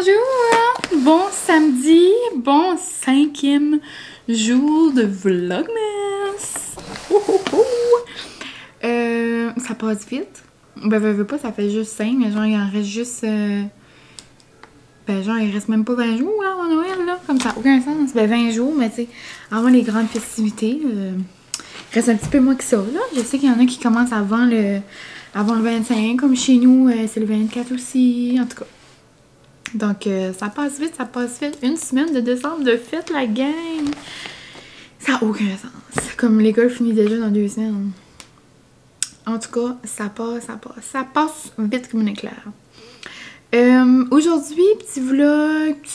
Bonjour! Bon samedi, bon 5e jour de Vlogmas! Ça passe vite. Ben, pas, ça fait juste 5, mais genre, il en reste juste... Ben, genre, il reste même pas 20 jours, là, en Noël, là. Comme ça, aucun sens. Ben, 20 jours, mais tu sais, avant les grandes festivités, il reste un petit peu moins que ça, là. Je sais qu'il y en a qui commencent avant le 25, comme chez nous, c'est le 24 aussi, en tout cas. Donc, ça passe vite, ça passe vite. Une semaine de décembre de fête, la gang! Ça n'a aucun sens. Comme l'école finit déjà dans 2 semaines. En tout cas, ça passe vite comme un éclair. Aujourd'hui, petit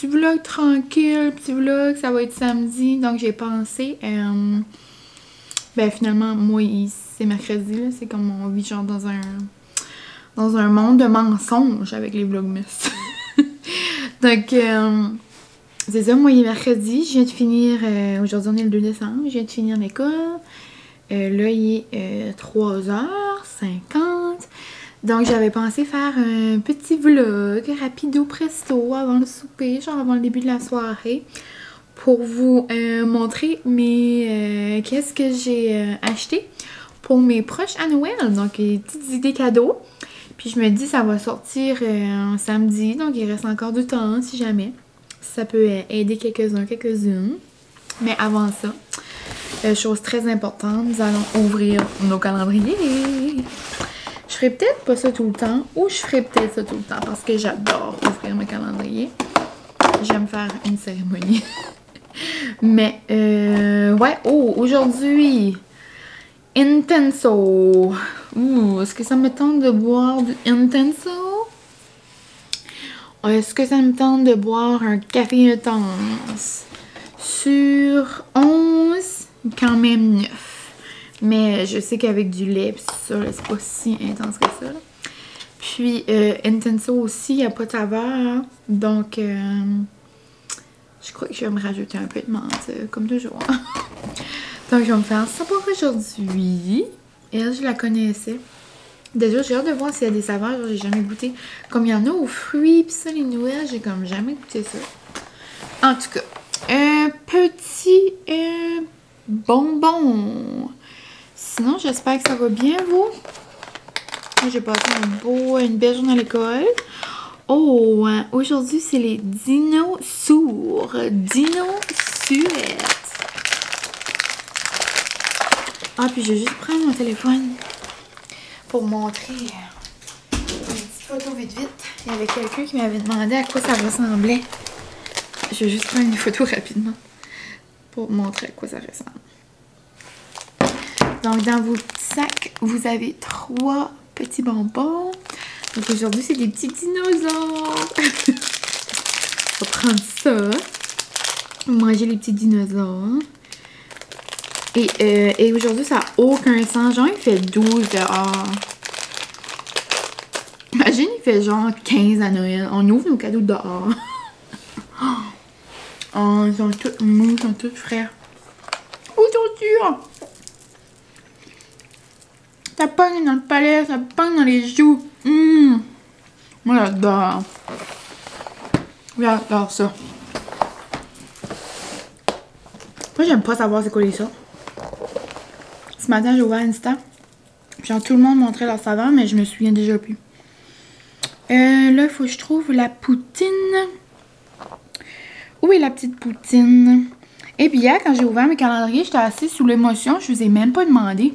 vlog tranquille, petit vlog, ça va être samedi. Donc, j'ai pensé, ben finalement, moi, c'est mercredi, là, c'est comme on vit genre dans un monde de mensonges avec les vlogmas. Donc, c'est ça, moi, il est mercredi, je viens de finir, aujourd'hui on est le 2 décembre, je viens de finir l'école. Là, il est 3h50. Donc, j'avais pensé faire un petit vlog rapido presto avant le souper, genre avant le début de la soirée, pour vous montrer qu'est-ce que j'ai acheté pour mes proches à Noël. Donc, des petites idées cadeaux. Puis je me dis, ça va sortir samedi, donc il reste encore du temps, si jamais. Ça peut aider quelques-unes. Mais avant ça, chose très importante, nous allons ouvrir nos calendriers. Je ferai peut-être pas ça tout le temps, ou je ferai peut-être ça tout le temps, parce que j'adore ouvrir mes calendriers. J'aime faire une cérémonie. Mais, ouais, aujourd'hui... Intenso. Est-ce que ça me tente de boire du Intenso? Est-ce que ça me tente de boire un café intense? Sur 11, quand même 9. Mais je sais qu'avec du lait, ça, c'est pas si intense que ça. Puis, Intenso aussi, il n'y a pas de saveur. Donc, je crois que je vais me rajouter un peu de menthe, comme toujours. Donc, je vais me faire ça pour aujourd'hui. Elle, je la connaissais. Déjà, j'ai hâte de voir s'il y a des saveurs. J'ai jamais goûté. Comme il y en a aux fruits, pis ça, les noëls, j'ai comme jamais goûté ça. En tout cas, un petit bonbon. Sinon, j'espère que ça va bien, vous. Moi, j'ai passé une belle journée à l'école. Oh, aujourd'hui, c'est les dinosaures. Dinosuettes. Ah, puis je vais juste prendre mon téléphone pour montrer une petite photo vite. Il y avait quelqu'un qui m'avait demandé à quoi ça ressemblait. Je vais juste prendre une photo rapidement pour montrer à quoi ça ressemble. Donc, dans vos petits sacs, vous avez 3 petits bonbons. Donc, aujourd'hui, c'est des petits dinosaures. On va prendre ça. Manger les petits dinosaures. Et aujourd'hui, ça n'a aucun sens. Genre, il fait 12 dehors. Imagine, il fait genre 15 à Noël. On ouvre nos cadeaux dehors. Oh, ils sont tous mous, ils sont tous frais. Aujourd'hui, ça pogne dans le palais, ça pogne dans les joues. Moi, j'adore. J'adore ça. Moi, j'aime pas savoir c'est quoi les ça. Ce matin, j'ai ouvert Insta. Genre, tout le monde montrait leur saveur, mais je me souviens déjà plus. Là, il faut que je trouve la poutine. Où est la petite poutine? Et puis hier, quand j'ai ouvert mes calendriers, j'étais assez sous l'émotion. Je vous ai même pas demandé.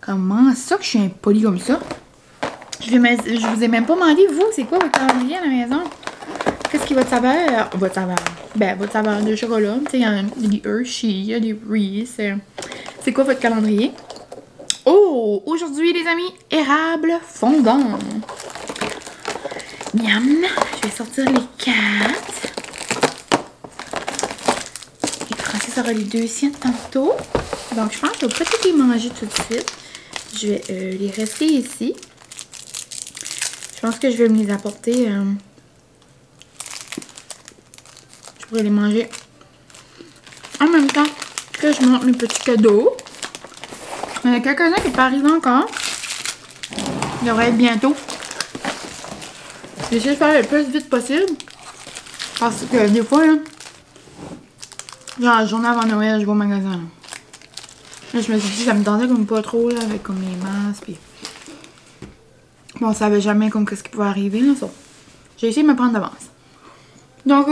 Comment ça que je suis impolie comme ça? Je vous ai même pas demandé, vous, c'est quoi votre calendrier à la maison? Qu'est-ce qui est votre saveur? Votre saveur. Ben, votre saveur de chocolat. Tu sais, il y a des Hershey, il y a des Reese. C'est quoi votre calendrier? Oh! Aujourd'hui, les amis, érable fondant. Miam! Je vais sortir les 4. Et Francis aura les 2 siens tantôt. Donc, je pense que je vais peut-être les manger tout de suite. Je vais les rester ici. Je pense que je vais me les apporter. Je pourrais les manger en même temps que je monte mes petits cadeaux. Il y en a quelques-uns qui n'est pas arrivé encore. Il devrait être bientôt. J'essaie de faire le plus vite possible. Parce que des fois, là, genre la journée avant Noël, je vais au magasin. Là, je me suis dit, ça me tentait comme pas trop, là, avec comme les masques, puis... Bon, on savait jamais comme qu'est-ce qui pouvait arriver, là, ça. J'ai essayé de me prendre d'avance. Donc,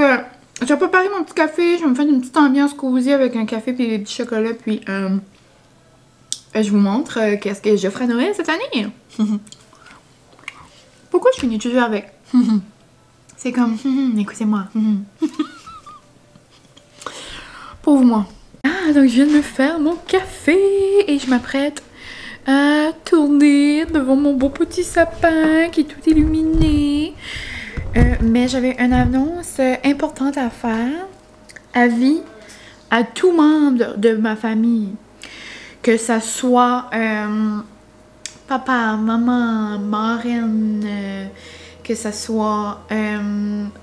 j'ai préparé mon petit café, je vais me faire une petite ambiance cosy avec un café puis des petits chocolats, puis je vous montre qu'est-ce que j'offre à Noël cette année. Pourquoi je finis toujours avec? C'est comme, écoutez-moi. Pauvre moi. Ah, donc je viens de me faire mon café et je m'apprête à tourner devant mon beau petit sapin qui est tout illuminé. Mais j'avais une annonce importante à faire. Avis à tout membre de ma famille. Que ça soit papa, maman, marraine, que ça soit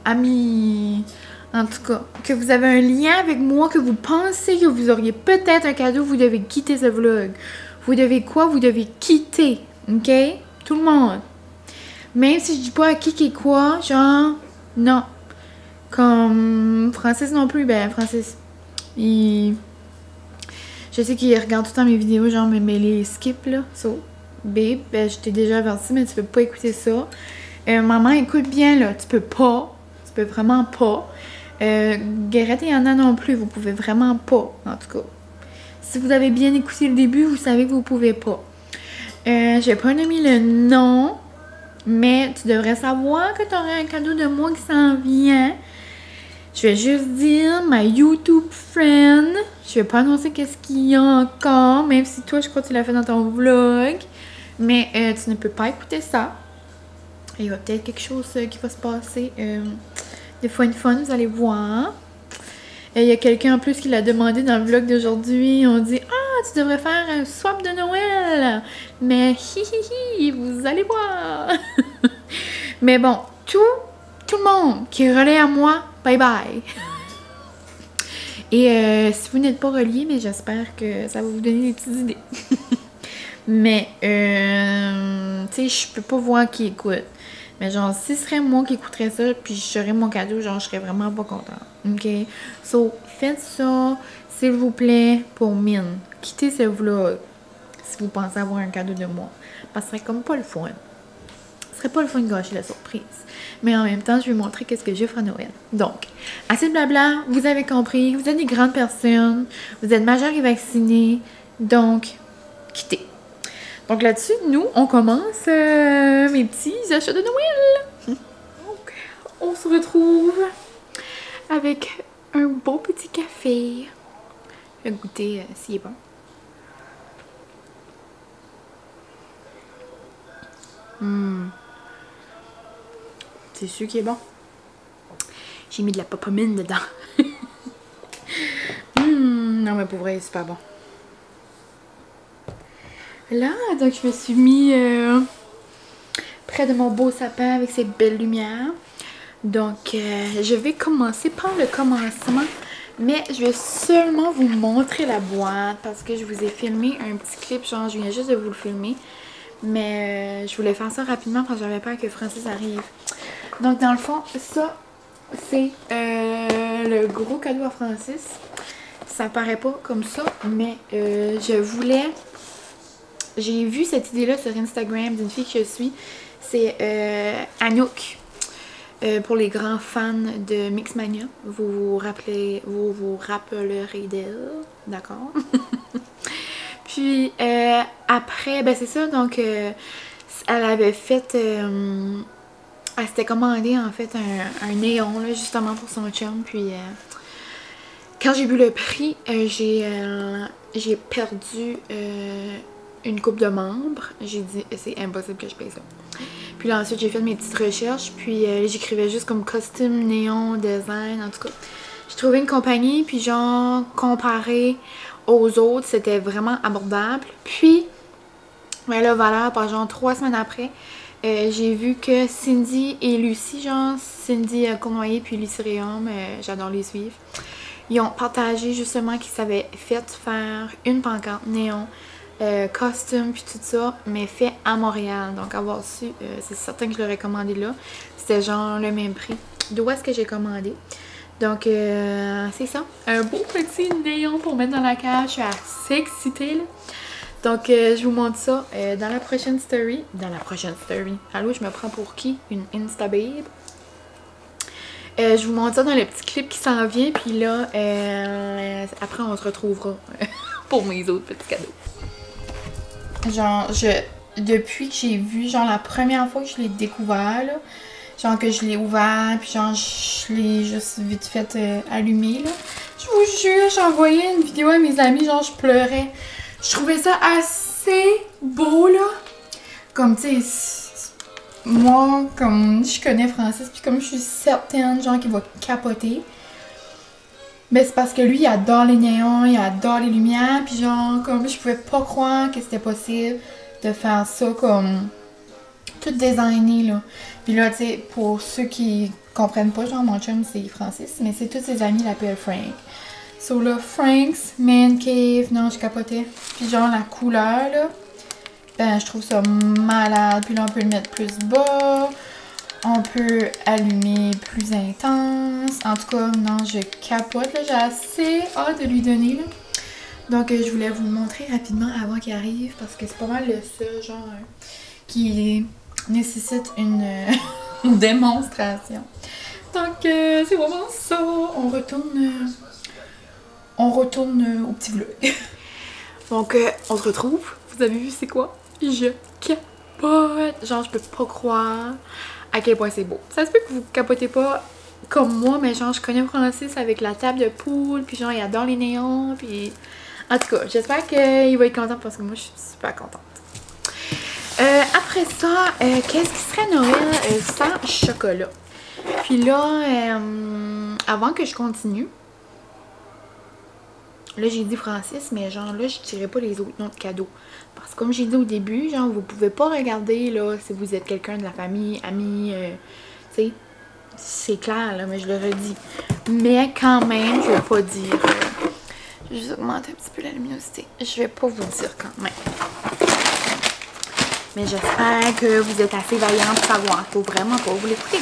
amis, en tout cas, que vous avez un lien avec moi, que vous pensez que vous auriez peut-être un cadeau, vous devez quitter ce vlog. Vous devez quoi? Vous devez quitter, ok? Tout le monde. Même si je dis pas à qui et quoi, genre, non. Comme Francis non plus, ben Francis, il... Je sais qu'il regarde tout le temps mes vidéos, genre, mais les skips, là, so, babe, ben je t'ai déjà averti, mais tu peux pas écouter ça. Maman, écoute bien, là, tu peux vraiment pas. Guérette et Anna non plus, vous pouvez vraiment pas, en tout cas. Si vous avez bien écouté le début, vous savez que vous pouvez pas. J'ai pas nommé le nom, mais tu devrais savoir que tu aurais un cadeau de moi qui s'en vient. Je vais juste dire ma YouTube friend. Je vais pas annoncer qu'est-ce qu'il y a encore, même si toi, je crois que tu l'as fait dans ton vlog. Mais tu ne peux pas écouter ça. Il y a peut-être quelque chose qui va se passer. Des fois, une fun, vous allez voir. Il y a quelqu'un en plus qui l'a demandé dans le vlog d'aujourd'hui. On dit « Ah, tu devrais faire un swap de Noël! » Mais hi, vous allez voir! Mais bon, tout le monde qui est relié à moi, bye bye! Et si vous n'êtes pas relié, mais j'espère que ça va vous donner des petites idées. Mais, tu sais, je peux pas voir qui écoute. Mais genre, si ce serait moi qui écouterais ça, puis j'aurais mon cadeau, genre, je serais vraiment pas contente. OK? So, faites ça, s'il vous plaît, pour Mine. Quittez ce vlog si vous pensez avoir un cadeau de moi. Parce que ce serait comme pas le fun. Ce serait pas le fun de gâcher la surprise. Mais en même temps, je vais montrer qu'est-ce que j'offre à Noël. Donc, assez de blabla, vous avez compris, vous êtes des grandes personnes, vous êtes majeurs et vaccinés, donc, quittez. Donc là-dessus, nous, on commence mes petits achats de Noël. Donc, on se retrouve avec un beau petit café. Je vais goûter s'il est bon. C'est sûr qu'il est bon. J'ai mis de la popamine dedans. Non, mais pour vrai, il est super bon. Là, donc je me suis mis près de mon beau sapin avec ses belles lumières. Donc, je vais commencer par le commencement. Mais je vais seulement vous montrer la boîte parce que je vous ai filmé un petit clip. Genre, je viens juste de vous le filmer. Mais je voulais faire ça rapidement parce que j'avais peur que Francis arrive. Donc, dans le fond, ça, c'est le gros cadeau à Francis. Ça paraît pas comme ça, mais je voulais... J'ai vu cette idée-là sur Instagram d'une fille que je suis. C'est Anouk. Pour les grands fans de Mixmania. Vous vous rappellerez d'elle. D'accord? Puis après, ben c'est ça. Donc, elle avait fait... elle s'était commandé en fait un néon là, justement pour son chum. Puis quand j'ai vu le prix, j'ai perdu... une coupe de membres. J'ai dit c'est impossible que je paye ça. Puis là ensuite j'ai fait mes petites recherches. Puis j'écrivais juste comme costume, néon, design, en tout cas. J'ai trouvé une compagnie. Puis genre comparé aux autres c'était vraiment abordable. Puis ben là voilà, pas genre 3 semaines après j'ai vu que Cindy et Lucie, genre Cindy Cournoyer puis Lucie Réaume, j'adore les suivre. Ils ont partagé justement qu'ils savaient fait faire une pancarte néon costume puis tout ça, mais fait à Montréal. Donc avoir su, c'est certain que je l'aurais commandé là. C'était genre le même prix. D'où est-ce que j'ai commandé? Donc c'est ça. Un beau petit néon pour mettre dans la cage. Je suis assez excitée là. Donc je vous montre ça dans la prochaine story. Dans la prochaine story. Allô, je me prends pour qui? Une Insta babe? Je vous montre ça dans le petit clip qui s'en vient. Puis là, après on se retrouvera pour mes autres petits cadeaux. Genre, depuis que j'ai vu, genre la première fois que je l'ai découvert, là, genre que je l'ai ouvert, puis genre je l'ai juste vite fait allumer, là. Je vous jure, j'envoyais une vidéo à mes amis, genre je pleurais. Je trouvais ça assez beau, là. Comme, tu sais, moi, comme je connais Francis, puis comme je suis certaine, genre, qu'il va capoter. Mais c'est parce que lui, il adore les néons, il adore les lumières, puis genre, comme je pouvais pas croire que c'était possible de faire ça comme tout designé, là. Puis là, tu sais, pour ceux qui comprennent pas, genre, mon chum, c'est Francis, mais c'est tous ses amis l'appellent Frank. So là, Frank's Man Cave, non, je capotais. Puis genre, la couleur, là, ben, je trouve ça malade. Puis là, on peut le mettre plus bas. On peut allumer plus intense. En tout cas, non, je capote. Là, j'ai assez hâte de lui donner. Là. Donc, je voulais vous le montrer rapidement avant qu'il arrive. Parce que c'est pas mal le seul, genre, qui nécessite une démonstration. Donc, c'est vraiment ça. On retourne au petit vlog. Donc, on se retrouve. Vous avez vu c'est quoi? Je capote. Genre, je peux pas croire à quel point c'est beau. Ça se peut que vous capotez pas comme moi, mais genre, je connais Francis avec la table de poule, puis genre, il adore les néons, puis... En tout cas, j'espère qu'il va être content parce que moi, je suis super contente. Après ça, qu'est-ce qui serait Noël sans chocolat? Puis là, avant que je continue, là, j'ai dit Francis, mais genre là, je tirais pas les autres noms de cadeaux. Parce que comme j'ai dit au début, genre, vous pouvez pas regarder, là, si vous êtes quelqu'un de la famille, ami, tu sais, c'est clair, là, mais je le redis. Mais quand même, je vais pas dire... je vais juste augmenter un petit peu la luminosité. Je vais pas vous dire quand même. Mais j'espère que vous êtes assez vaillants pour savoir. Faut vraiment pas vous l'écouter.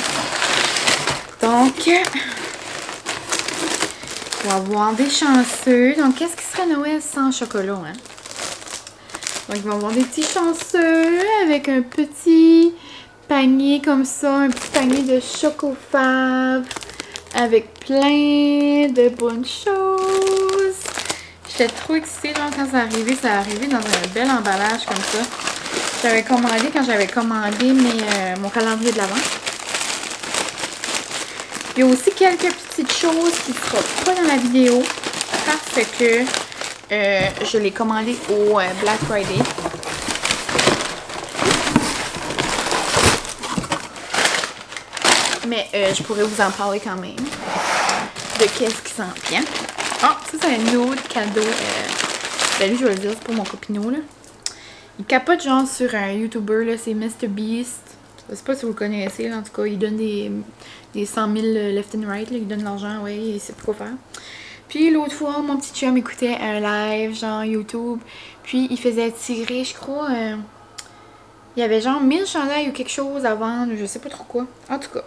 Donc... on va avoir des chanceux. Donc, qu'est-ce qui serait Noël sans chocolat, hein? Donc, ils vont avoir des petits chanceux avec un petit panier comme ça. Un petit panier de chocofave avec plein de bonnes choses. J'étais trop excitée, genre, quand ça est arrivé dans un bel emballage comme ça. J'avais commandé quand j'avais commandé mon calendrier de l'Avent. Il y a aussi quelques petites choses qui ne seront pas dans la vidéo parce que je l'ai commandé au Black Friday. Mais je pourrais vous en parler quand même de qu'est-ce qui s'en vient. Ah, ça c'est un autre cadeau. Ben lui, je vais le dire, c'est pour mon copineau, là. Il capote genre sur un YouTuber, là, c'est MrBeast. Je sais pas si vous le connaissez, là, en tout cas, il donne des 100 000 left and right, là, il donne de l'argent, ouais, il sait pas quoi faire. Puis l'autre fois, mon petit chum écoutait un live, genre YouTube, puis il faisait tirer, je crois, il y avait genre 1000 chandails ou quelque chose à vendre, je sais pas trop quoi, en tout cas.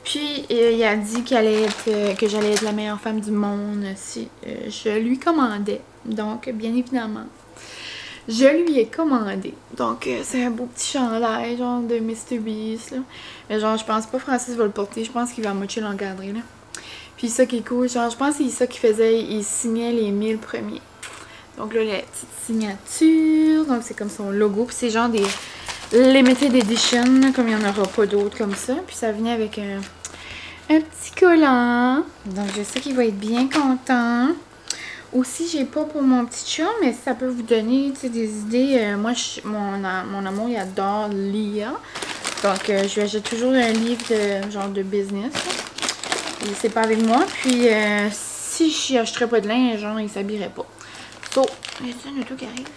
Puis il a dit que j'allais être la meilleure femme du monde si je lui commandais, donc bien évidemment. Je lui ai commandé. Donc, c'est un beau petit chandail, genre de MrBeast, là. Mais genre, je pense pas Francis va le porter. Je pense qu'il va mocher l'encadrer, là. Puis ça qui est cool, genre, je pense que c'est ça qu'il faisait. Il signait les 1000 premiers. Donc là, la petite signature. Donc, c'est comme son logo. Puis c'est genre des limited edition, là, comme il n'y en aura pas d'autres comme ça. Puis ça venait avec un petit collant. Donc, je sais qu'il va être bien content. Aussi, j'ai pas pour mon petit chat, mais ça peut vous donner des idées. Moi, mon amour, il adore lire. Donc, je lui achète toujours un livre de genre de business. Et c'est pas avec moi. Puis, si je achèterais pas de linge, genre, il s'habillerait pas. So, y a-t-il une auto qui arrive?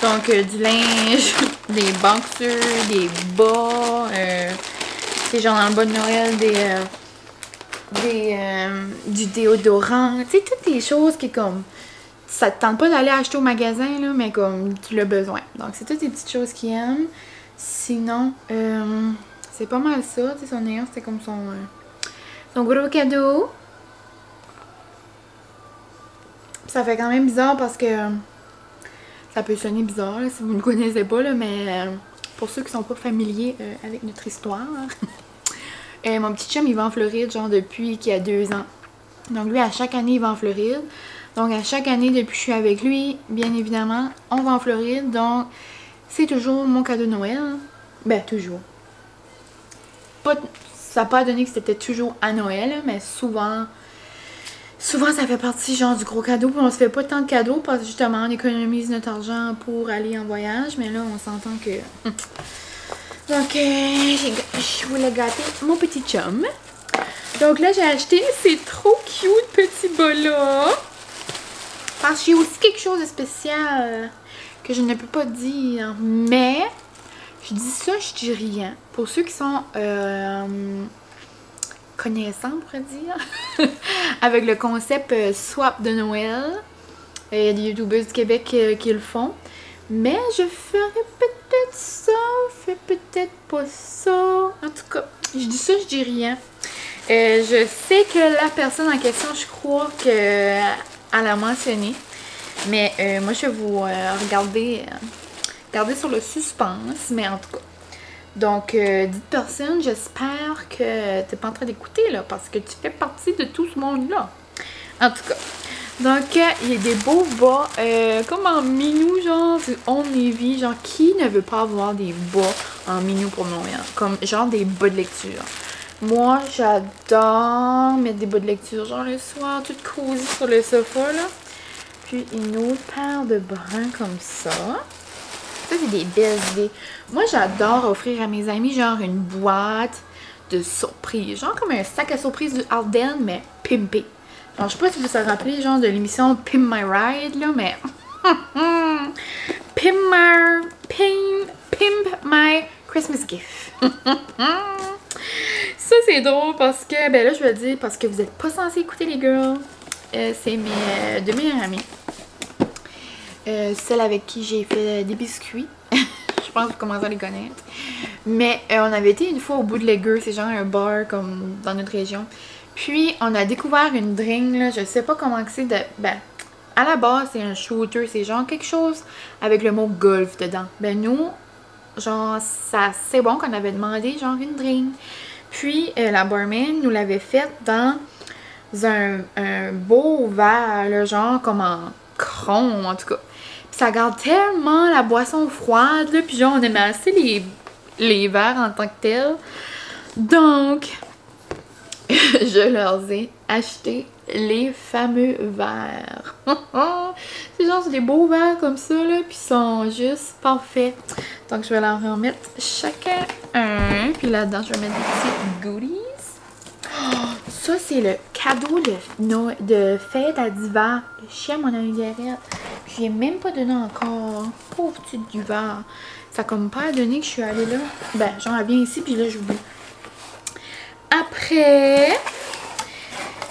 Non. Donc, du linge, des boxers, des bas. C'est genre dans le bas de Noël, du déodorant, tu sais, toutes les choses qui est comme ça te tente pas d'aller acheter au magasin, là, mais comme tu l'as besoin. Donc, c'est toutes des petites choses qu'il aime. Sinon, c'est pas mal ça. Tu sais, son néant, c'était comme son gros cadeau. Ça fait quand même bizarre parce que ça peut sonner bizarre là, si vous ne le connaissez pas, là, mais pour ceux qui sont pas familiers avec notre histoire, mon petit chum il va en Floride genre depuis qu'il a 2 ans. Donc lui à chaque année il va en Floride. Donc à chaque année depuis que je suis avec lui, bien évidemment, on va en Floride. Donc c'est toujours mon cadeau de Noël. Ben toujours. Pas, ça n'a pas donné que c'était toujours à Noël, mais souvent ça fait partie genre du gros cadeau. Puis on se fait pas tant de cadeaux parce que justement on économise notre argent pour aller en voyage. Mais là on s'entend que... Donc je voulais gâter mon petit chum. Donc là j'ai acheté ces trop cute petits bas-là. Parce que j'ai aussi quelque chose de spécial que je ne peux pas dire. Mais je dis ça, je dis rien. Pour ceux qui sont... connaissant, on pourrait dire, avec le concept swap de Noël. Il y a des youtubeurs du Québec qui le font. Mais je ferai peut-être ça, peut-être pas ça. En tout cas, je dis ça, je dis rien. Je sais que la personne en question, je crois qu'elle a mentionné. Mais moi, je vais vous garder sur le suspense. Mais en tout cas. Donc, dites personne, j'espère que t'es pas en train d'écouter, là, parce que tu fais partie de tout ce monde-là. En tout cas. Donc, il y a des beaux bas, comme en minou, genre, du Old Navy. Genre, qui ne veut pas avoir des bas en minou pour Noël? Comme, genre, des bas de lecture. Moi, j'adore mettre des bas de lecture, genre, le soir, toute cosy sur le sofa, là. Puis, une autre paire de bruns comme ça. Ça, c'est des belles idées. Moi, j'adore offrir à mes amis, genre, une boîte de surprise. Genre, comme un sac à surprise du Ardennes, mais pimpé. Alors, je sais pas si vous vous rappelez, genre, de l'émission Pimp My Ride, là, mais... Pimp My Christmas Gift. Ça, c'est drôle parce que, ben là, je vais le dire, parce que vous n'êtes pas censés écouter les girls. C'est mes deux meilleures amies. Celle avec qui j'ai fait des biscuits. Je pense que vous commencez à les connaître. Mais on avait été une fois au Bootlegger, c'est genre un bar comme dans notre région. Puis on a découvert une drink, là, je sais pas comment c'est de... Ben, à la base c'est un shooter, c'est genre quelque chose avec le mot golf dedans. Ben nous, genre ça c'est bon qu'on avait demandé genre une drink. Puis la barman nous l'avait faite dans un beau verre, là, genre comme en chrome en tout cas. Ça garde tellement la boisson froide, là, puis genre, on aimait assez les verres en tant que tels. Donc, je leur ai acheté les fameux verres. C'est genre des beaux verres comme ça, là, puis ils sont juste parfaits. Donc, je vais leur en mettre chacun un. Puis là-dedans, je vais mettre des petits goodies. Oh, ça, c'est le cadeau de fête à d'hiver. Le chien m'en a eu derrière. Je lui ai même pas donné encore. Pauvre petite d'hiver. Ça a comme pas donné que je suis allée là. Ben, j'en viens ici, puis là, j'oublie. Après,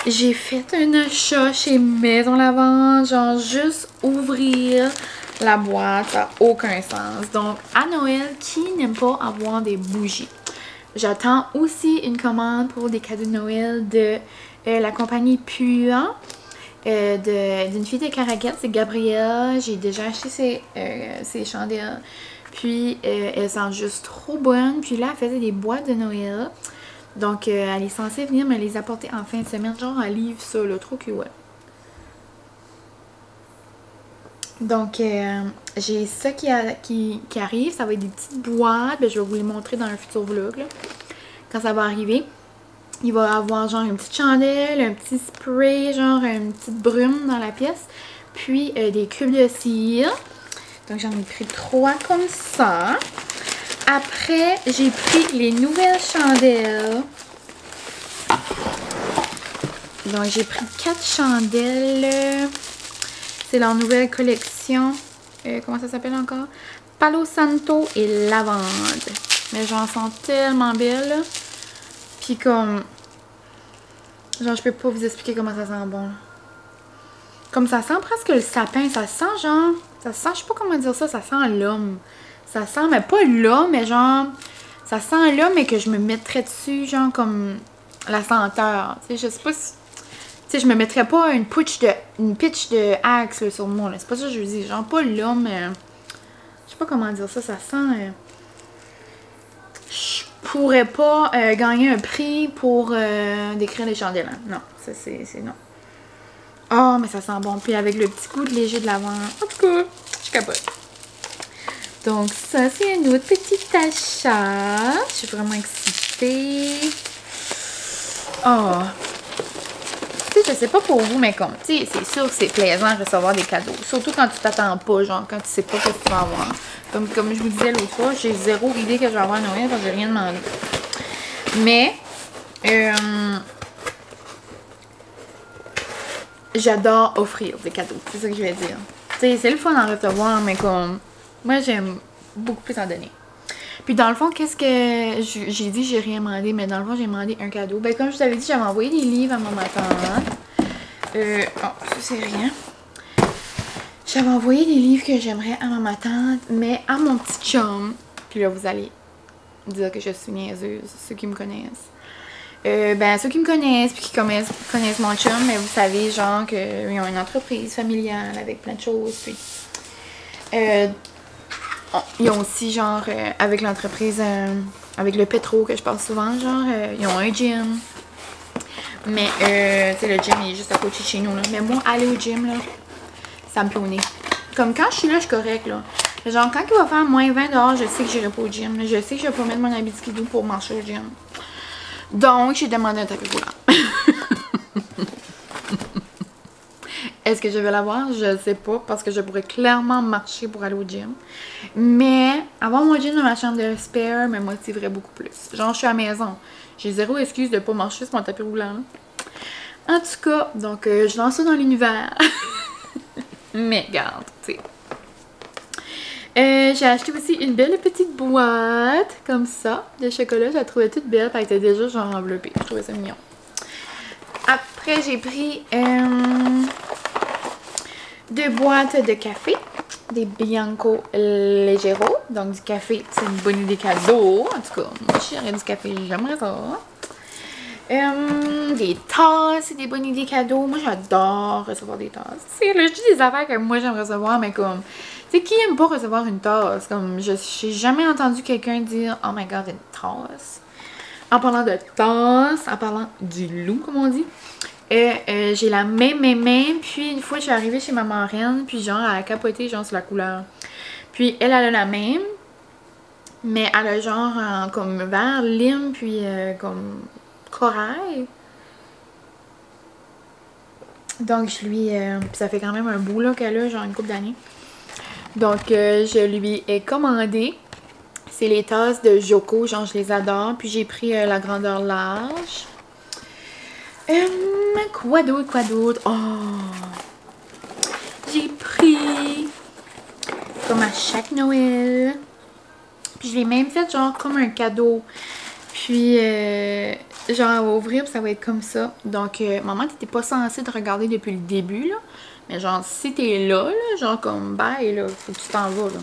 j'ai fait un achat chez Maison Lavande. Genre, juste ouvrir la boîte. Ça n'a aucun sens. Donc, à Noël, qui n'aime pas avoir des bougies? J'attends aussi une commande pour des cadeaux de Noël de la compagnie Puant. D'une fille de Caraquette, c'est Gabrielle. J'ai déjà acheté ses chandelles. Puis, elles sentent juste trop bonnes. Puis là, elle faisait des boîtes de Noël. Donc, elle est censée venir me les apporter en fin de semaine. Genre, elle livre ça, là. Trop cute, ouais. Donc, j'ai ça qui arrive. Ça va être des petites boîtes. Ben, je vais vous les montrer dans un futur vlog, là, quand ça va arriver. Il va y avoir genre une petite chandelle, un petit spray, genre une petite brume dans la pièce. Puis des cubes de cire. Donc j'en ai pris 3 comme ça. Après, j'ai pris les nouvelles chandelles. Donc j'ai pris 4 chandelles. C'est leur nouvelle collection. Comment ça s'appelle encore? Palo Santo et lavande. Mais j'en sens tellement belle. Puis comme... Genre, je peux pas vous expliquer comment ça sent bon. Comme ça sent presque le sapin. Ça sent genre... Ça sent, je sais pas comment dire ça, ça sent l'homme. Ça sent, mais pas l'homme, mais genre... Ça sent l'homme, mais que je me mettrais dessus, genre comme la senteur. Tu sais, je sais pas si... Tu sais, je me mettrais pas une pitch de Axe là, sur moi, là. C'est pas ça que je veux dire. Genre pas l'homme... je sais pas comment dire ça, ça sent... Je pourrais pas gagner un prix pour décrire les chandelles. Non, ça c'est non. Oh, mais ça sent bon. Puis avec le petit goût de léger de lavande. En tout cas, je capote. Donc ça, c'est un autre petit achat. Je suis vraiment excitée. Oh. Tu sais, je sais pas pour vous, mais comme, tu sais, c'est sûr que c'est plaisant de recevoir des cadeaux. Surtout quand tu t'attends pas, genre, quand tu sais pas ce que tu vas avoir. Comme je vous disais l'autre fois, j'ai zéro idée que je vais avoir à Noël parce que j'ai rien demandé. Mais, j'adore offrir des cadeaux. C'est ça que je vais dire. Tu sais, c'est le fun d'en recevoir, mais comme, moi, j'aime beaucoup plus en donner. Puis dans le fond, qu'est-ce que j'ai dit, j'ai rien demandé, mais dans le fond, j'ai demandé un cadeau. Ben, comme je vous avais dit, j'avais envoyé des livres à mon tante. Oh, ça, c'est rien. J'avais envoyé des livres que j'aimerais à ma tante, mais à mon petit chum. Puis là, vous allez dire que je suis niaiseuse, ceux qui me connaissent. Ben, ceux qui me connaissent, puis qui connaissent mon chum, mais vous savez, genre, qu'ils ont une entreprise familiale avec plein de choses, puis... ils ont aussi, genre, avec l'entreprise, avec le pétro que je parle souvent, genre, ils ont un gym. Mais, tu sais, le gym, il est juste à côté de chez nous, là. Mais moi, aller au gym, là, ça me pionne. Comme quand je suis là, je suis correcte, là. Genre, quand il va faire moins 20 dehors, je sais que j'irai pas au gym. Je sais que je vais pas mettre mon habit de skidoo pour marcher au gym. Donc, j'ai demandé un tapis roulant. Est-ce que je vais l'avoir? Je sais pas, parce que je pourrais clairement marcher pour aller au gym. Mais, avoir mon gym dans ma chambre de spare me motiverait beaucoup plus. Genre, je suis à la maison. J'ai zéro excuse de pas marcher sur mon tapis roulant. En tout cas, donc, je lance ça dans l'univers. Mais, regarde, tu sais. J'ai acheté aussi une belle petite boîte, comme ça, de chocolat. Je la trouvais toute belle, elle était déjà genre enveloppée. Je trouvais ça mignon. Après, j'ai pris 2 boîtes de café, des Bianco Leggero. Donc, du café, c'est une bonne idée cadeau. En tout cas, moi, j'aurais du café, j'aimerais ça. Des tasses, c'est des bonnes idées cadeaux. Moi, j'adore recevoir des tasses. C'est là, je dis des affaires que moi, j'aime recevoir, mais comme... Tu sais, qui aime pas recevoir une tasse? Comme, j'ai jamais entendu quelqu'un dire « Oh my God, une tasse! » En parlant de tasse, en parlant du loup, comme on dit, j'ai la même. Puis, une fois, je suis arrivée chez ma marraine, puis genre, elle a capoté, genre, sur la couleur. Puis, elle a la même, mais elle a genre, comme vert, lime, puis comme... corail. Donc je lui... ça fait quand même un bout là qu'elle a, genre une couple d'années. Donc je lui ai commandé. C'est les tasses de Joko, genre je les adore. Puis j'ai pris la grandeur large. Quoi d'autre? Oh! J'ai pris... comme à chaque Noël. Puis je l'ai même fait genre comme un cadeau. Puis, genre, elle va ouvrir, puis ça va être comme ça. Donc, maman, t'étais pas censée te regarder depuis le début, là. Mais genre, si t'es là, genre, comme, bye, là, faut que tu t'en vas, là.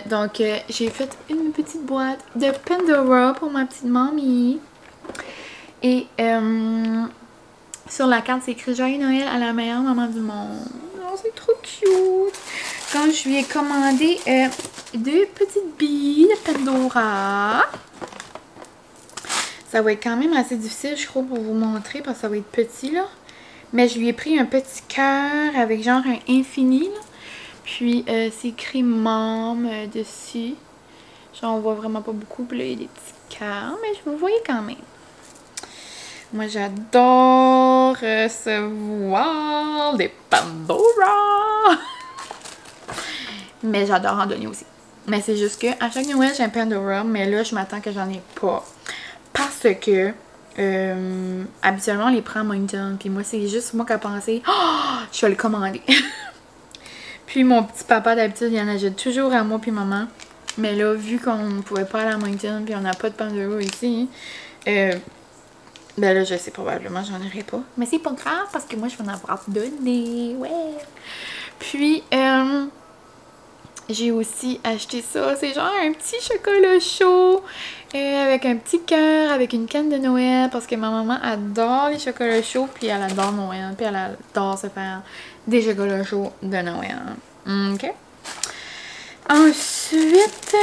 Donc, j'ai fait une petite boîte de Pandora pour ma petite mamie. Et, sur la carte, c'est écrit « Joyeux Noël à la meilleure maman du monde ». Oh, c'est trop cute! Quand je lui ai commandé 2 petites billes de Pandora. Ça va être quand même assez difficile, je crois, pour vous montrer, parce que ça va être petit, là. Mais je lui ai pris un petit cœur avec genre un infini, là. Puis, c'est écrit « Mom » dessus. Genre, on voit vraiment pas beaucoup, puis là, il y a des petits cœurs, mais je vous voyais quand même. Moi, j'adore recevoir des Pandora. Mais j'adore en donner aussi. Mais c'est juste que à chaque Noël, j'ai un Pandora, mais là, je m'attends que j'en ai pas. Parce que, habituellement, on les prend à Moncton. Puis moi, c'est juste moi qui ai pensé, oh, je vais le commander. Puis mon petit papa, d'habitude, il en achète toujours à moi puis maman. Mais là, vu qu'on ne pouvait pas aller à Moncton, puis on n'a pas de Pandora ici, Ben là, je sais probablement, j'en aurai pas. Mais c'est pas grave parce que moi, je vais en avoir donné. Ouais. Puis, j'ai aussi acheté ça. C'est genre un petit chocolat chaud avec un petit cœur, avec une canne de Noël. Parce que ma maman adore les chocolats chauds. Puis elle adore Noël. Puis elle adore se faire des chocolats chauds de Noël. OK. Ensuite,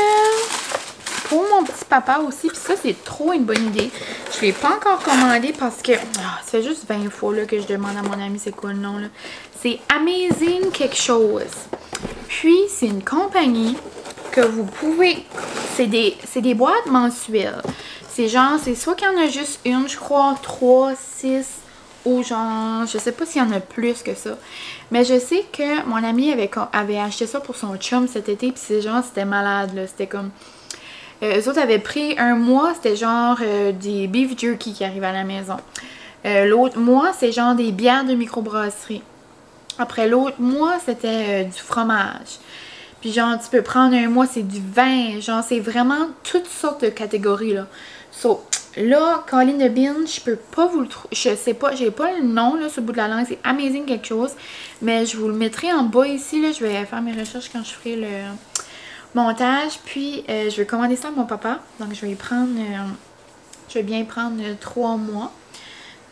pour mon petit papa aussi, puis ça, c'est trop une bonne idée. Je ne l'ai pas encore commandé parce que ça fait juste 20 fois là, que je demande à mon ami c'est quoi le nom. Là. C'est Amazing quelque chose. Puis, c'est une compagnie que vous pouvez... C'est des boîtes mensuelles. C'est genre, c'est soit qu'il y en a juste une, je crois, 3, 6... ou genre, je sais pas s'il y en a plus que ça. Mais je sais que mon ami avait acheté ça pour son chum cet été. Puis c'est genre, c'était malade là. C'était comme... eux autres avaient pris un mois, c'était genre des beef jerky qui arrivent à la maison. L'autre mois, c'est genre des bières de microbrasserie. Après l'autre mois, c'était du fromage. Puis genre, tu peux prendre un mois, c'est du vin. Genre, c'est vraiment toutes sortes de catégories là. So, là, Colline de Bean, je peux pas vous le trouver. Je sais pas, j'ai pas le nom là sur le bout de la langue. C'est Amazing quelque chose. Mais je vous le mettrai en bas ici. Là. Je vais faire mes recherches quand je ferai le montage. Puis, je vais commander ça à mon papa. Donc, je vais prendre... je vais bien prendre 3 mois.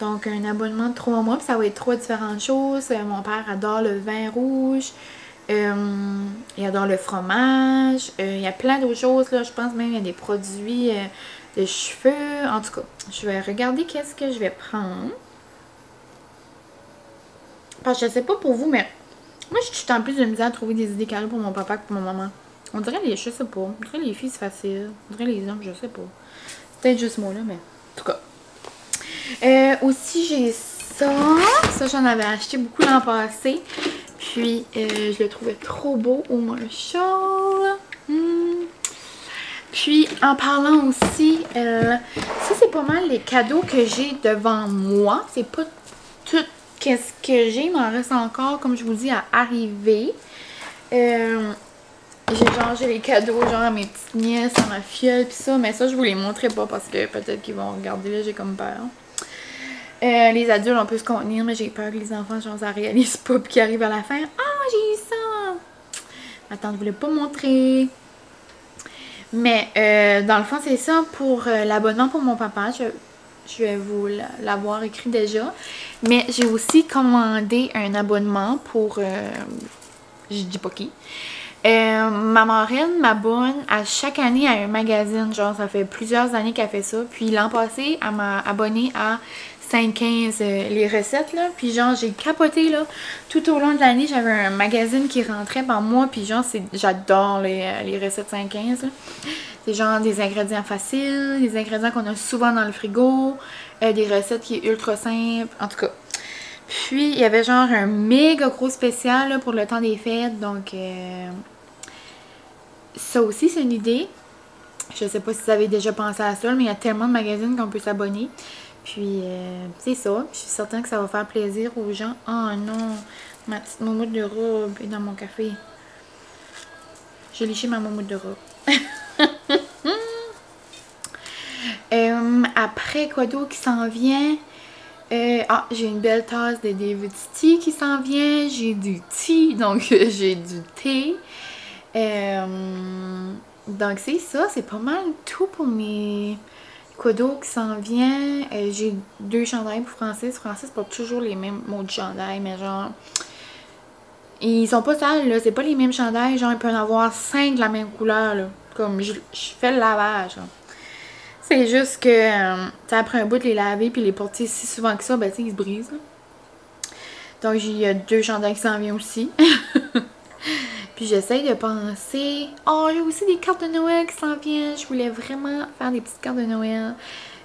Donc, un abonnement de 3 mois. Puis, ça va être 3 différentes choses. Mon père adore le vin rouge. Il adore le fromage. Il y a plein d'autres choses. Là. Je pense même qu'il y a des produits de cheveux. En tout cas, je vais regarder qu'est-ce que je vais prendre. Parce que je sais pas pour vous, mais moi, je suis en plus de misère à trouver des idées carrées pour mon papa et pour ma maman. On dirait les... Je sais pas. On dirait les filles, c'est facile. On dirait les hommes, je sais pas. C'est peut-être juste moi, là, mais... En tout cas. Aussi, j'ai ça. Ça, j'en avais acheté beaucoup l'an passé. Puis, je le trouvais trop beau au Marshall. Puis, en parlant aussi, ça, c'est pas mal les cadeaux que j'ai devant moi. C'est pas tout qu'est-ce que j'ai. Il m'en reste encore, comme je vous dis, à arriver. J'ai les cadeaux, genre à mes petites nièces, à ma filleule, pis ça. Mais ça, je vous les montrerai pas parce que peut-être qu'ils vont regarder là, j'ai comme peur. Les adultes, on peut se contenir, mais j'ai peur que les enfants, genre, ça réalise pas pis qu'ils arrivent à la fin. Ah, j'ai eu ça! Ma tante voulait pas montrer. Mais, dans le fond, c'est ça pour l'abonnement pour mon papa. Je vais vous l'avoir écrit déjà. Mais j'ai aussi commandé un abonnement pour... je dis pas qui. Ma marraine m'abonne à chaque année à un magazine. Genre, ça fait plusieurs années qu'elle fait ça. Puis l'an passé, elle m'a abonné à 5-15 les recettes, là. Puis genre, j'ai capoté, là. Tout au long de l'année, j'avais un magazine qui rentrait par mois. Puis genre, j'adore les recettes 5-15, là. C'est genre des ingrédients faciles, des ingrédients qu'on a souvent dans le frigo, des recettes qui est ultra simples. En tout cas. Puis, il y avait genre un méga gros spécial là, pour le temps des fêtes. Donc, ça aussi, c'est une idée. Je sais pas si vous avez déjà pensé à ça, mais il y a tellement de magazines qu'on peut s'abonner. Puis, c'est ça. Je suis certaine que ça va faire plaisir aux gens. Oh non, ma petite moumoute de robe est dans mon café. J'ai léché ma moumoute de robe. Après, quoi d'autre qui s'en vient? J'ai une belle tasse de David's Tea qui s'en vient. J'ai du thé, donc j'ai du thé. Donc c'est ça, c'est pas mal tout pour mes cadeaux qui s'en vient. J'ai 2 chandails pour Francis. Francis porte toujours les mêmes mots de chandail, mais genre... Ils sont pas sales, là. C'est pas les mêmes chandails. Genre, il peut en avoir 5 de la même couleur, là. Comme je fais le lavage, là. C'est juste que, après un bout de les laver puis les porter si souvent que ça, ben, tu sais, ils se brisent, là. Donc, j'ai 2 chandails qui s'en viennent aussi. Puis, j'essaye de penser... Oh, j'ai aussi des cartes de Noël qui s'en viennent. Je voulais vraiment faire des petites cartes de Noël.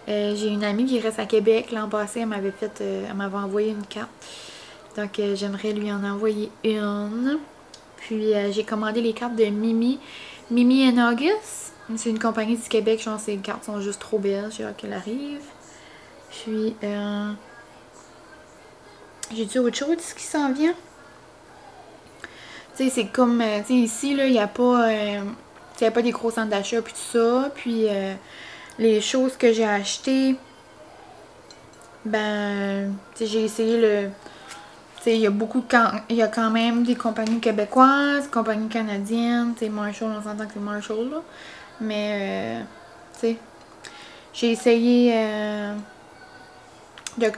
J'ai une amie qui reste à Québec. L'an passé, elle m'avait envoyé une carte. Donc, j'aimerais lui en envoyer une. Puis, j'ai commandé les cartes de Mimi. Mimi and August. C'est une compagnie du Québec. Genre, ces cartes sont juste trop belles. J'ai hâte qu'elle arrive. Puis, j'ai dit autre chose qui s'en vient. Tu sais, c'est comme... tu sais, ici, là, il n'y a pas... il n'y a pas des gros centres d'achat puis tout ça. Puis, les choses que j'ai achetées... ben, tu sais, j'ai essayé le... Tu sais, il y a beaucoup de... Il y a quand même des compagnies québécoises, compagnies canadiennes, tu sais, Marshall, on s'entend que c'est Marshall, là. Mais, tu sais, j'ai essayé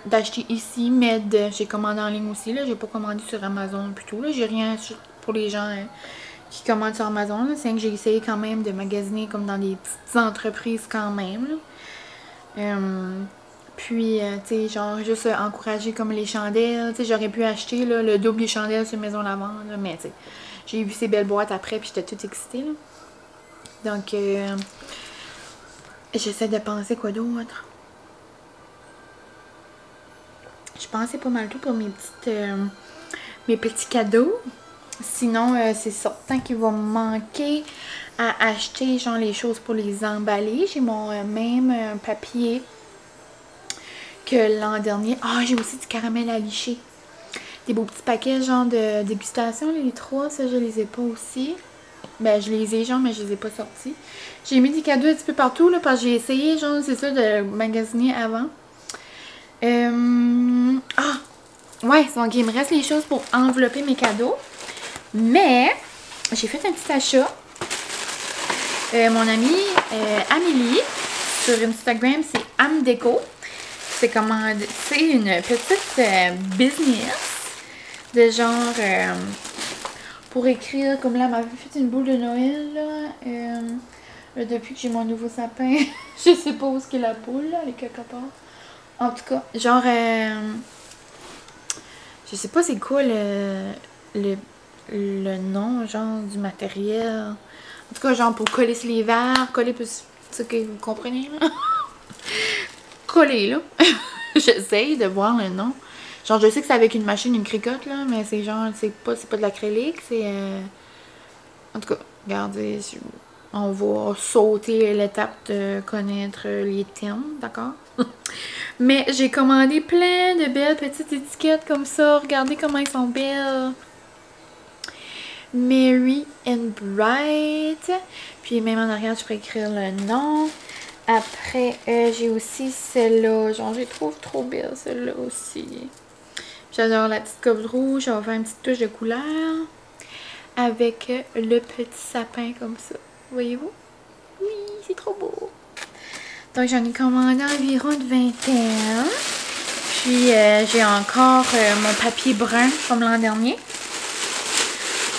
d'acheter ici, mais j'ai commandé en ligne aussi, là. J'ai pas commandé sur Amazon plutôt, là. J'ai rien pour les gens qui commandent sur Amazon, là. C'est que j'ai essayé quand même de magasiner comme dans des petites entreprises quand même, là. Puis, tu sais, genre, juste encourager comme les chandelles. Tu sais, j'aurais pu acheter là, le double des chandelles sur Maison Lavande, là, mais tu sais, j'ai vu ces belles boîtes après, puis j'étais toute excitée, là. Donc, j'essaie de penser quoi d'autre. Je pense que c'est pas mal tout pour mes petits cadeaux. Sinon, c'est certain qu'il va me manquer à acheter, genre, les choses pour les emballer. J'ai mon même papier que l'an dernier. Ah, j'ai aussi du caramel à licher. Des beaux petits paquets, genre, de dégustation, les 3, ça, je les ai pas aussi. Ben, je les ai, genre, mais je les ai pas sortis. J'ai mis des cadeaux un petit peu partout, là, parce que j'ai essayé, genre, c'est ça, de magasiner avant. Ah! Ouais, donc il me reste les choses pour envelopper mes cadeaux. Mais, j'ai fait un petit achat. Mon amie Amélie, sur Instagram, c'est Amdeco. C'est une petite business de genre pour écrire, comme là, elle m'avait fait une boule de Noël, là, depuis que j'ai mon nouveau sapin. Je sais pas où est-ce qu'est la boule, là, elle est quelque part. En tout cas, genre, je sais pas c'est quoi le nom, genre, du matériel. En tout cas, genre, pour coller sur les verres, coller plus, ce que vous comprenez, là. Coller, là. J'essaye de voir le nom. Genre, je sais que c'est avec une machine, une cricotte, là, mais c'est genre, c'est pas de l'acrylique, c'est... En tout cas, regardez, on va sauter l'étape de connaître les termes, d'accord? Mais j'ai commandé plein de belles petites étiquettes comme ça. Regardez comment elles sont belles. Merry and Bright. Puis même en arrière, je peux écrire le nom. Après, j'ai aussi celle-là. Genre, je les trouve trop belle, celle-là aussi. J'adore la petite coupe rouge. On va faire une petite touche de couleur. Avec le petit sapin comme ça. Voyez-vous? Oui, c'est trop beau. Donc, j'en ai commandé environ de 21. Puis, j'ai encore mon papier brun comme l'an dernier.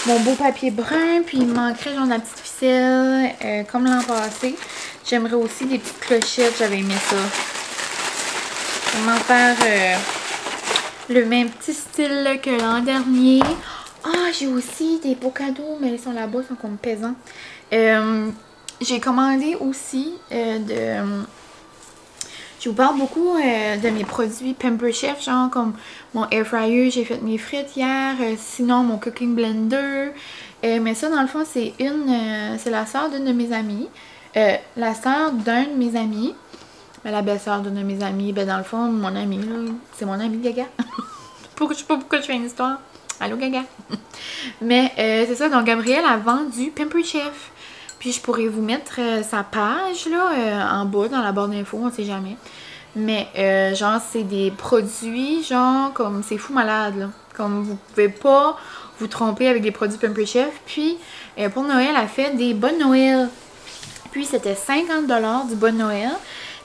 Mon beau papier brun. Puis, il me manquerait genre de la petite ficelle comme l'an passé. J'aimerais aussi des petites clochettes. J'avais aimé ça. Vraiment faire le même petit style que l'an dernier. Ah, j'ai aussi des beaux cadeaux, mais ils sont là-bas, ils sont comme pesants. J'ai commandé aussi je vous parle beaucoup de mes produits Pamper Chef, genre comme mon air fryer, j'ai fait mes frites hier, sinon mon cooking blender. Mais ça, dans le fond, c'est la sœur d'une de mes amies. La sœur d'un de mes amis. La belle-sœur d'une de mes amies. Ben, dans le fond, mon amie, là, c'est mon amie Gaga. Je sais pas pourquoi je fais une histoire. Allô, Gaga? Mais c'est ça, donc Gabrielle a vendu Pamper Chef. Puis je pourrais vous mettre sa page là en bas dans la barre d'infos, on sait jamais. Mais genre c'est des produits genre comme c'est fou malade là. Comme vous pouvez pas vous tromper avec des produits Pamper Chef. Puis pour Noël, elle a fait des bonnes Noël. Puis c'était 50$ du bon Noël.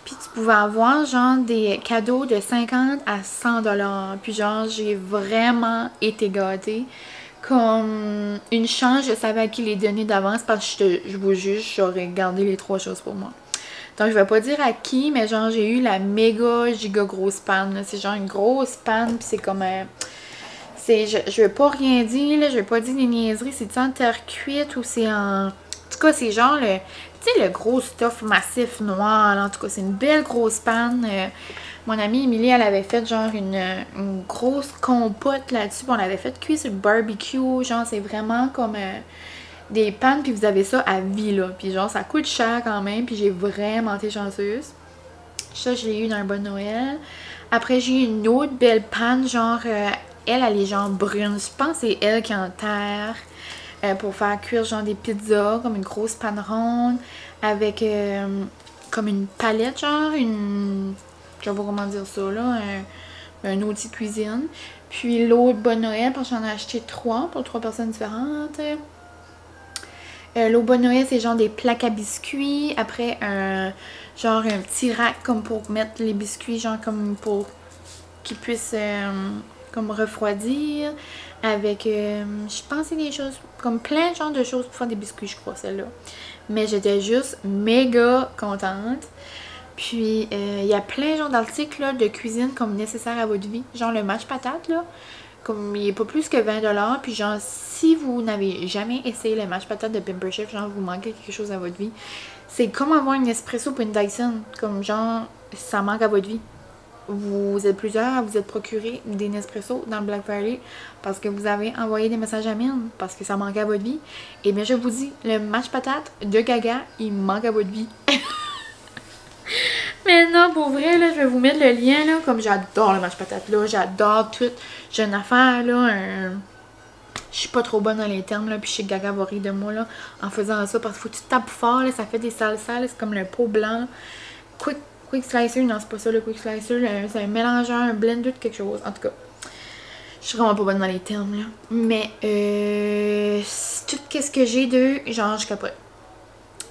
Puis tu pouvais avoir genre des cadeaux de 50 à 100$. Puis genre j'ai vraiment été gâtée. Comme une chance, je savais à qui les donner d'avance parce que je vous juge, j'aurais gardé les 3 choses pour moi. Donc je vais pas dire à qui, mais genre j'ai eu la méga giga grosse panne. C'est genre une grosse panne, puis c'est comme je vais pas rien dire, là, je vais pas dire des niaiseries, c'est en terre cuite ou c'est en... En tout cas, c'est genre le... Tu sais, le gros stuff massif noir, là. En tout cas, c'est une belle grosse panne. Mon amie Émilie, elle avait fait genre une grosse compote là-dessus. On l'avait fait cuire sur le barbecue. Genre, c'est vraiment comme des pannes. Puis vous avez ça à vie, là. Puis genre, ça coûte cher quand même. Puis j'ai vraiment été chanceuse. Ça, je l'ai eu dans un bon Noël. Après, j'ai eu une autre belle panne. Genre, elle est genre brune. Je pense que c'est elle qui en terre. Pour faire cuire genre des pizzas. Comme une grosse panne ronde. Avec comme une palette, genre une... je sais pas comment dire ça, là, un outil de cuisine. Puis l'autre Bon Noël, parce que j'en ai acheté 3 pour 3 personnes différentes. L'autre Bon Noël, c'est genre des plaques à biscuits. Après, genre un petit rack comme pour mettre les biscuits, genre comme pour qu'ils puissent comme refroidir. Avec, je pensais des choses, comme plein de genres de choses pour faire des biscuits, je crois, celle-là. Mais j'étais juste méga contente. Puis, il y a plein genre d'articles de cuisine comme nécessaires à votre vie. Genre le match patate, là. Comme il est pas plus que 20$. Puis genre, si vous n'avez jamais essayé le match patate de Pampered Chef, genre vous manquez quelque chose à votre vie. C'est comme avoir un espresso pour une Dyson. Comme genre, ça manque à votre vie. Vous êtes plusieurs à vous être procuré des Nespresso dans le Black Friday parce que vous avez envoyé des messages à Mine parce que ça manque à votre vie. Et bien je vous dis, le match patate de Gaga, il manque à votre vie. Mais non, pour vrai, là, je vais vous mettre le lien, là, comme j'adore le match patate, là, j'adore tout. J'ai une affaire, là, je suis pas trop bonne dans les termes, là, puis je sais que Gaga va rire de moi, là, en faisant ça, parce qu'il faut que tu tapes fort, là, ça fait des salsas, là, c'est comme le pot blanc. Quick Slicer, non, c'est pas ça, le Quick Slicer, c'est un mélangeur, un blender de quelque chose, en tout cas. Je suis vraiment pas bonne dans les termes, là. Mais, tout ce que j'ai de, genre, je capote.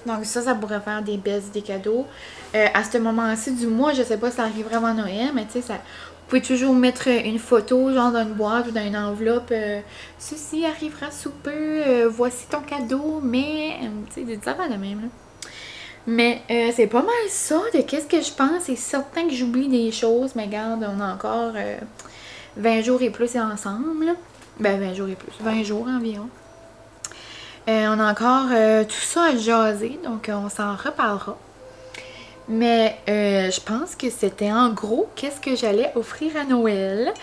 Donc ça pourrait faire des belles des cadeaux. À ce moment-ci du mois, je sais pas si ça arrive vraiment à Noël, mais tu sais, ça... Vous pouvez toujours mettre une photo, genre dans une boîte ou dans une enveloppe. Ceci arrivera sous peu, voici ton cadeau, mais... tu sais, des affaires de même, là. Mais c'est pas mal ça de qu'est-ce que je pense. C'est certain que j'oublie des choses, mais regarde, on a encore 20 jours et plus ensemble. Ben 20 jours et plus, 20 jours environ. On a encore tout ça à jaser, donc on s'en reparlera. Mais je pense que c'était en gros qu'est-ce que j'allais offrir à Noël.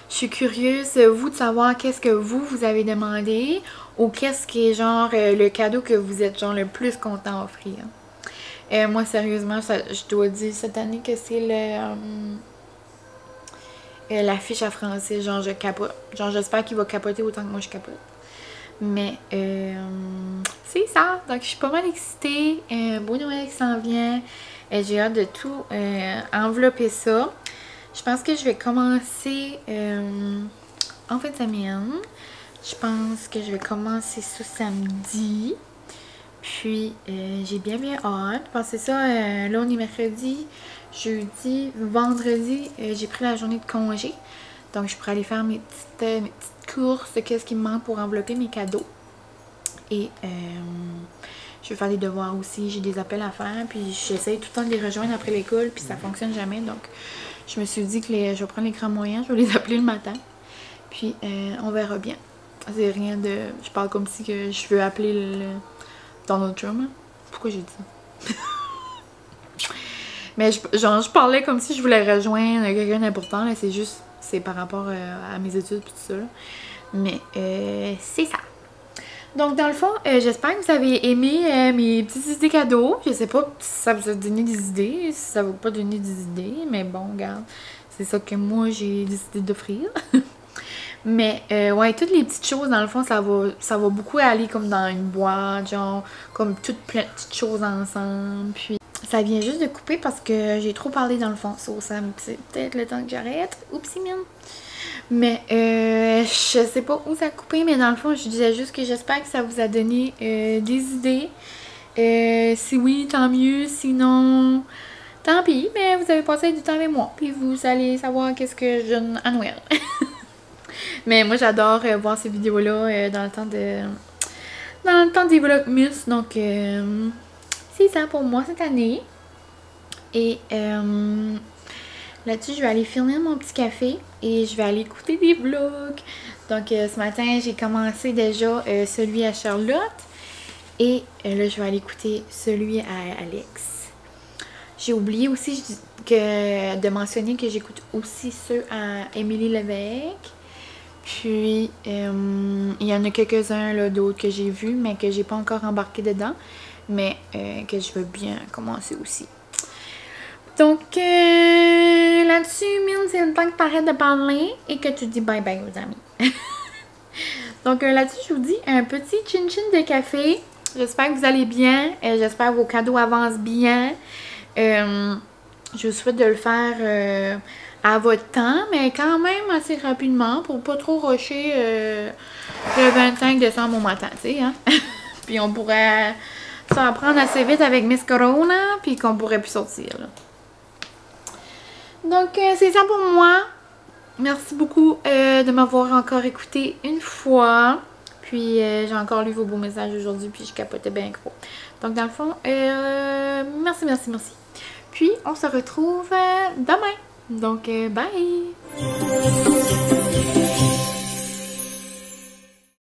Je suis curieuse, vous, de savoir qu'est-ce que vous avez demandé ou qu'est-ce qui est genre le cadeau que vous êtes genre le plus content d'offrir. Moi, sérieusement, je dois dire cette année que c'est l'affiche à français. Genre, je capote. Genre, j'espère qu'il va capoter autant que moi je capote. Mais c'est ça. Donc, je suis pas mal excitée. Beau Noël qui s'en vient. J'ai hâte de tout envelopper ça. Je pense que je vais commencer en fin de semaine. Je pense que je vais commencer ce samedi. Puis, j'ai bien hâte. Parce que c'est ça, là, on est mercredi, jeudi, vendredi, j'ai pris la journée de congé. Donc, je pourrais aller faire mes petites courses de qu'est-ce qui me manque pour envelopper mes cadeaux. Et, je vais faire des devoirs aussi. J'ai des appels à faire. Puis, j'essaye tout le temps de les rejoindre après l'école. Puis, ça fonctionne jamais. Donc, je me suis dit que je vais prendre les grands moyens. Je vais les appeler le matin. Puis, on verra bien. C'est rien de... Je parle comme si que je veux appeler le Donald Trump. Pourquoi j'ai dit ça? Mais je parlais comme si je voulais rejoindre quelqu'un d'important. C'est juste... C'est par rapport à mes études et tout ça. Là. Mais c'est ça. Donc, dans le fond, j'espère que vous avez aimé mes petites idées cadeaux. Je sais pas si ça vous a donné des idées, si ça ne vous a pas donné des idées. Mais bon, regarde, c'est ça que moi, j'ai décidé d'offrir. Mais, ouais, toutes les petites choses, dans le fond, ça va beaucoup aller comme dans une boîte, genre, comme toutes plein de petites choses ensemble. Puis, ça vient juste de couper parce que j'ai trop parlé dans le fond. C'est peut-être le temps que j'arrête. Oupsie, mine. Mais, je sais pas où ça a coupé, mais dans le fond, je disais juste que j'espère que ça vous a donné des idées. Si oui, tant mieux. Sinon, tant pis. Mais vous avez passé du temps avec moi. Puis, vous allez savoir qu'est-ce que je donne à Noël. Mais moi, j'adore voir ces vidéos-là dans le temps des Vlogmas. Donc, c'est ça pour moi cette année. Et là-dessus, je vais aller finir mon petit café et je vais aller écouter des vlogs. Donc, ce matin, j'ai commencé déjà celui à Charlotte. Et là, je vais aller écouter celui à Alex. J'ai oublié aussi de mentionner que j'écoute aussi ceux à Émilie Lévesque. Puis, il y en a quelques-uns d'autres que j'ai vus, mais que j'ai pas encore embarqué dedans. Mais que je veux bien commencer aussi. Donc, là-dessus, Mine, c'est le temps que t'arrêtes de parler et que tu dis bye-bye aux amis. Donc, là-dessus, je vous dis un petit chin-chin de café. J'espère que vous allez bien. J'espère que vos cadeaux avancent bien. Je vous souhaite de le faire à votre temps, mais quand même assez rapidement pour pas trop rusher le 25 décembre au matin, tu sais, hein? Puis on pourrait s'en prendre assez vite avec Miss Corona, puis qu'on pourrait plus sortir, là. Donc, c'est ça pour moi. Merci beaucoup de m'avoir encore écouté une fois. Puis, j'ai encore lu vos beaux messages aujourd'hui, puis je capotais bien gros. Donc, dans le fond, merci, merci, merci. Puis, on se retrouve demain. Donc, bye!